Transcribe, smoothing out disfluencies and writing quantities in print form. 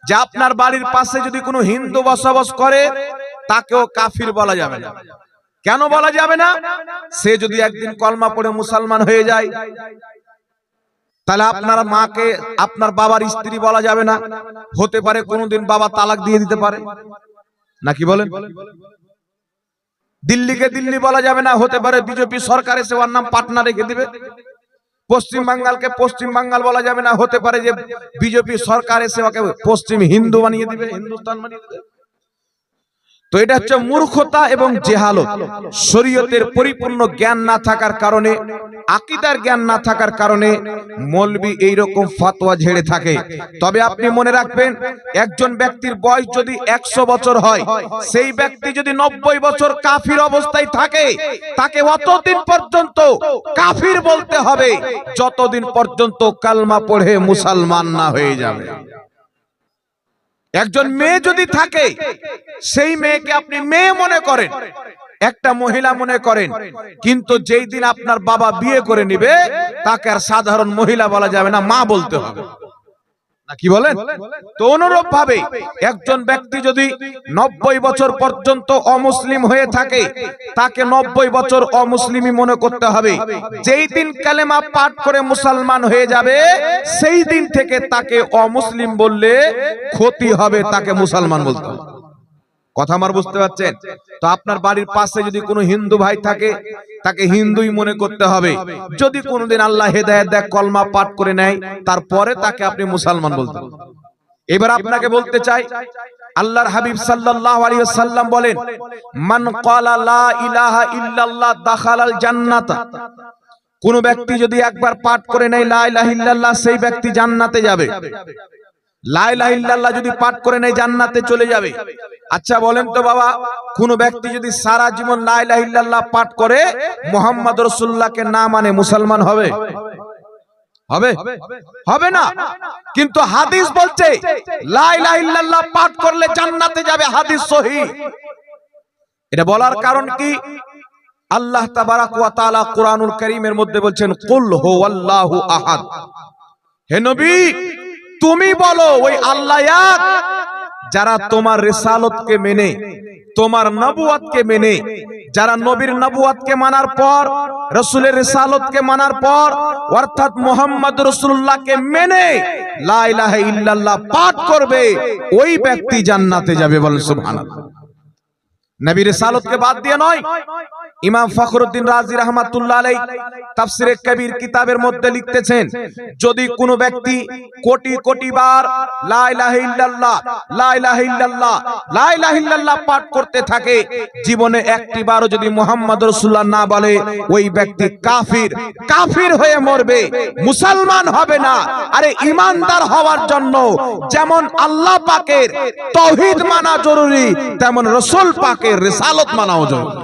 যে আপনার বাড়ির পাশে যদি কোনো হিন্দু বসবাস করে তাকেও কাফির বলা যাবে না। কেন বলা যাবে না? সে যদি একদিন কলমা পড়ে মুসলমান হয়ে যায়, তাহলে আপনার মাকে আপনার বাবার স্ত্রী বলা যাবে না। হতে পারে কোনোদিন বাবা তালাক দিয়ে দিতে পারে, নাকি বলেন? দিল্লিকে দিল্লি বলা যাবে না, হতে পারে বিজেপি সরকার এসে ওর নাম পাটনা রেখে দিবে। পশ্চিম বাঙ্গালকে পশ্চিম বাঙ্গাল বলা যাবে না, হতে পারে যে বিজেপি সরকার এসে ওকে পশ্চিম হিন্দু বানিয়ে দিবে, হিন্দুস্তান বানিয়ে দিবে। তো এটা হচ্ছে মূর্খতা এবং জেহালত। শরীয়তের পরিপূর্ণ জ্ঞান না থাকার কারণে, আকীদার জ্ঞান না থাকার কারণে মৌলবি এইরকম ফতোয়া ঝেড়ে থাকে। তবে আপনি মনে রাখবেন, একজন ব্যক্তির বয়স যদি 100 বছর হয়, সেই ব্যক্তি যদি 90 বছর কাফির অবস্থায় থাকে, তাকে অতদিন পর্যন্ত কাফির বলতে হবে যতদিন পর্যন্ত কালমা পড়ে মুসলমান না হয়ে যাবে। একজন মেয়ে যদি থাকে, সেই মেয়েকে আপনি মেয়ে মনে করেন, একটা মহিলা মনে করেন, কিন্তু যেই দিন আপনার বাবা বিয়ে করে নিবে তাকে আর সাধারণ মহিলা বলা যাবে না, মা বলতে হবে, না কি বলেন? তো অনুরূপ ভাবে একজন ব্যক্তি যদি 90 বছর পর্যন্ত অমুসলিম হয়ে থাকে, তাকে 90 বছর অমুসলিমই মনে করতে হবে। যেই দিন কালেমা পাঠ করে মুসলমান হয়ে যাবে, সেই দিন থেকে তাকে অমুসলিম বললে ক্ষতি হবে, তাকে মুসলমান বলতে হবে। কথা আমার বুঝতে পারছেন? তো আপনার বাড়ির পাশে যদি কোনো হিন্দু ভাই থাকে, তাকে হিন্দুই মনে করতে হবে। যদি কোনোদিন আল্লাহ হেদায়েত দেয়, কলমা পাঠ করে নেয়, তারপরে তাকে আপনি মুসলমান বলতে হবে। এবার আপনাকে বলতে চাই, আল্লাহর হাবিব সাল্লাল্লাহু আলাইহি ওয়াসাল্লাম বলেন, মান ক্বালা লা ইলাহা ইল্লাল্লাহ দাখালাল জান্নাত। কোন ব্যক্তি যদি একবার পাঠ করে নেয় লা ইলাহা ইল্লাল্লাহ, সেই ব্যক্তি জান্নাতে যাবে। লা ইলাহা ইল্লাল্লাহ যদি পাঠ করে নেয়, জান্নাতে চলে যাবে। আচ্ছা বলেন তো বাবা, কোন ব্যক্তি যদি সারা জীবন লা ইলাহা ইল্লাল্লাহ পাঠ করে মুহাম্মদ রাসূলুল্লাহকে না মানে, মুসলমান হবে? হবে? হবে না। কিন্তু হাদিস বলছে লা ইলাহা ইল্লাল্লাহ পাঠ করলে জান্নাতে যাবে, হাদিস সহিহ। এটা বলার কারণ কি? আল্লাহ তাবারাক ওয়া তাআলা কোরআনুল কারীমের মধ্যে বলছেন, কুল হুয়াল্লাহু আহাদ। হে নবী, তুমি বলো ওই আল্লাহ এক। যারা তোমার রিসালাতকে মেনে, তোমার নবুয়তকে মেনে, যারা নবীর নবুয়তকে মানার পর, রাসূলের রিসালাতকে মানার পর, অর্থাৎ মুহাম্মদ রাসূলুল্লাহকে মেনে লা ইলাহা ইল্লাল্লাহ পাঠ করবে, ওই ব্যক্তি জান্নাতে যাবে। বলেন সুবহানাল্লাহ। নবীর রিসালাতকে বাদ দিয়ে নয়। ইমাম ফখরুদ্দিন রাজি রাহমাতুল্লাহ আলাইহি তাফসীরে কবির কিতাবের মধ্যে লিখতেছেন, যদি কোনো ব্যক্তি কোটি কোটি বার লা ইলাহা ইল্লাল্লাহ, লা ইলাহা ইল্লাল্লাহ, লা ইলাহা ইল্লাল্লাহ পাঠ করতে থাকে, জীবনে একটি বারও যদি মুহাম্মদ রাসূলুল্লাহ না বলে, ওই ব্যক্তি কাফির, কাফির হয়ে মরবে, মুসলমান হবে না। আরে ঈমানদার হওয়ার জন্য যেমন আল্লাহ পাকের তাওহীদ মানা জরুরি, তেমন রাসূল পাকের রিসালাত মানাও জরুরি।